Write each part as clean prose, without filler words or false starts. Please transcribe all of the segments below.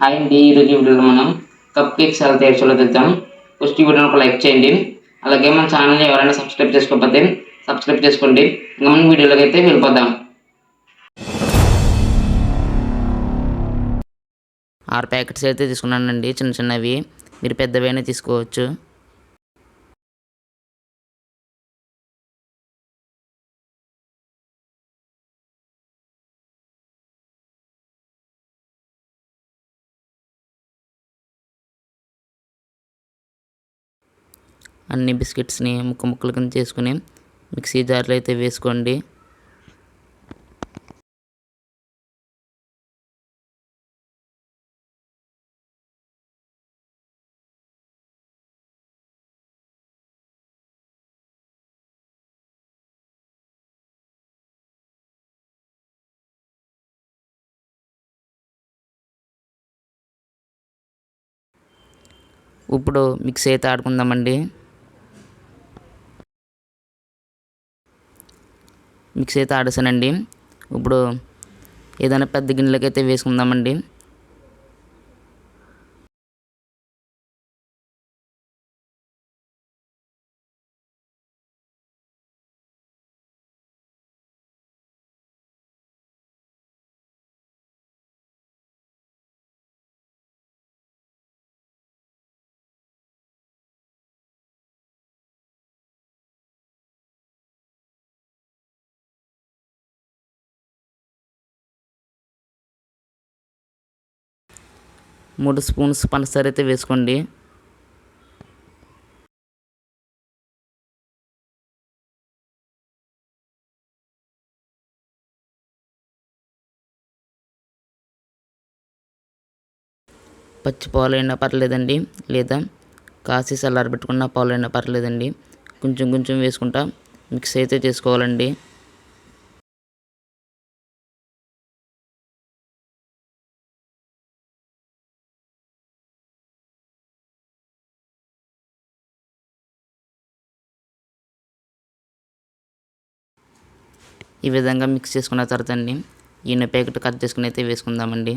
Hi అండి. ఈరోజు వీడియోలో మనం కప్ కేక్స్ ఎలా తయారు చేయాలో తెలుద్దాం. ఫస్ట్ ఈ వీడియోని ఒక లైక్ చేయండి. అలాగే మన ఛానల్ని ఎవరైనా సబ్స్క్రైబ్ చేసుకోకపోతే సబ్స్క్రైబ్ చేసుకోండి. ఇంకా మనం వీడియోలోకి అయితే వెళ్ళిపోదాం. 6 ప్యాకెట్స్ అయితే తీసుకున్నానండి, చిన్న చిన్నవి. మీరు పెద్దవైనా తీసుకోవచ్చు. అన్ని బిస్కెట్స్ని ముక్కల కింద చేసుకుని మిక్సీ జార్లో అయితే వేసుకోండి. ఇప్పుడు మిక్సీ అయితే ఆడుకుందామండి. మిక్సీ అయితే ఆడేసానండి. ఇప్పుడు ఏదైనా పెద్ద గిన్నెలకి అయితే వేసుకుందామండి. మూడు స్పూన్స్ పంచదార అయితే వేసుకోండి. పచ్చి పాలైనా పర్లేదండి, లేదా కాసి చల్లారబెట్టుకున్న పాలైనా పర్లేదండి. కొంచెం కొంచెం వేసుకుంటా మిక్స్ అయితే చేసుకోవాలండి. ఈ విధంగా మిక్స్ చేసుకున్న తర్వాత అండి ఈయన ప్యాకెట్ కట్ చేసుకుని అయితే వేసుకుందామండి.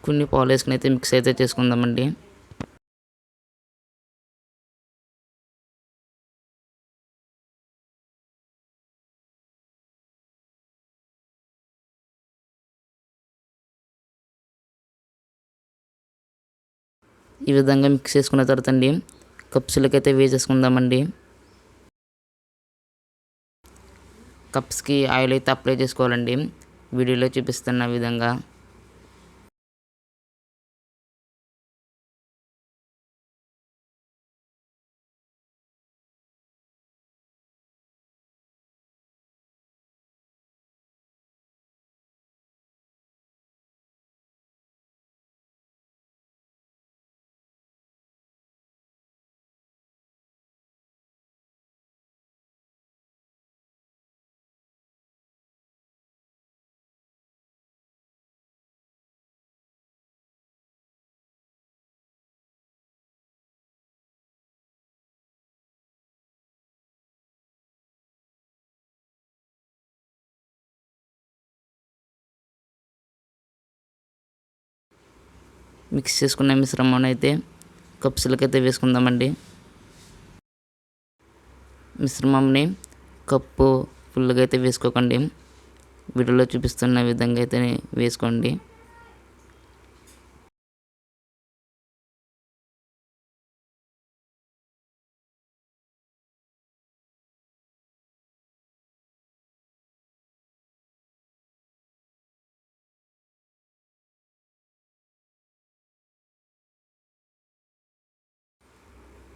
కొన్ని పాలు వేసుకుని అయితే మిక్స్ అయితే చేసుకుందామండి. ఈ విధంగా మిక్స్ చేసుకున్న తర్వాత అండి కప్స్లకి అయితే వేసేసుకుందామండి. కప్స్కి ఆయిల్ అయితే అప్లై చేసుకోవాలండి, వీడియోలో చూపిస్తున్న విధంగా. మిక్స్ చేసుకున్న మిశ్రమాన్ని అయితే కప్స్లకి అయితే వేసుకుందామండి. మిశ్రమంని కప్పు ఫుల్గా అయితే వేసుకోకండి, వీడియోలో చూపిస్తున్న విధంగా అయితే వేసుకోండి.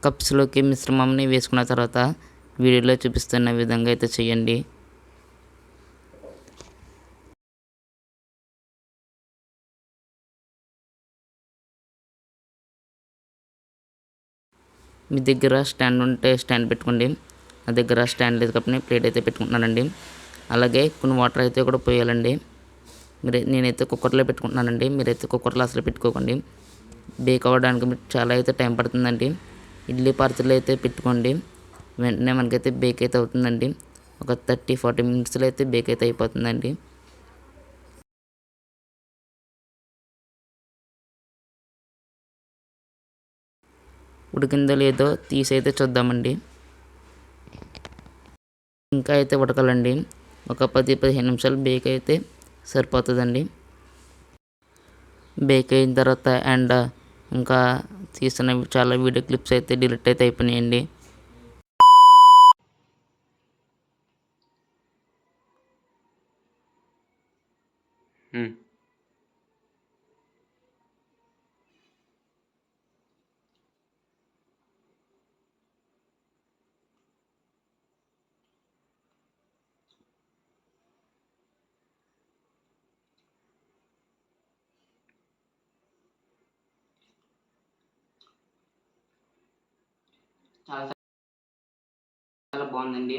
కప్స్లోకి మిశ్రమంని వేసుకున్న తర్వాత వీడియోలో చూపిస్తున్న విధంగా అయితే చేయండి. మీ దగ్గర స్టాండ్ ఉంటే స్టాండ్ పెట్టుకోండి. నా దగ్గర స్టాండ్ లేదు కాబట్టి ప్లేట్ అయితే పెట్టుకుంటున్నానండి. అలాగే కొన్ని వాటర్ అయితే కూడా పోయాలండి. నేనైతే కుక్కర్లో పెట్టుకుంటున్నానండి. మీరైతే కుక్కర్లో అసలు పెట్టుకోకండి. బేక్ అవ్వడానికి మీకు చాలా అయితే టైం పడుతుందండి. ఇడ్లీ పాత్రలో అయితే పెట్టుకోండి. వెంటనే మనకైతే బేక్ అయితే అవుతుందండి. ఒక 30-40 మినిట్స్లో అయితే బేక్ అయితే అయిపోతుందండి. ఉడికిందో లేదో తీసి అయితే చూద్దామండి. ఇంకా అయితే ఉడకాలండి. ఒక 10-15 నిమిషాలు బేక్ అయితే సరిపోతుందండి. బేక్ అయిన తర్వాత అండ్ ఇంకా తీసిన చాలా వీడియో క్లిప్స్ అయితే డిలీట్ అయితే అయిపోయినాయండి. చాలా చాలా బాగుందండి.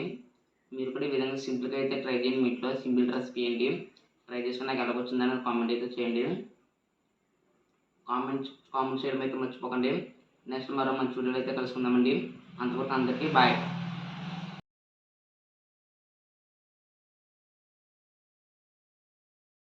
మీరు కూడా ఈ విధంగా సింపుల్గా అయితే ట్రై చేయండి. మీ ఇంట్లో సింపుల్ రెసిపీ అండి. ట్రై చేసుకుని నాకు ఎలా వచ్చిందని కామెంట్ అయితే చేయండి. కామెంట్ చేయడం అయితే మర్చిపోకండి. నెక్స్ట్ మరో మంచి వీడియోలో అయితే కలుసుకుందామండి. అంతవరకు అందరికీ బాయ్.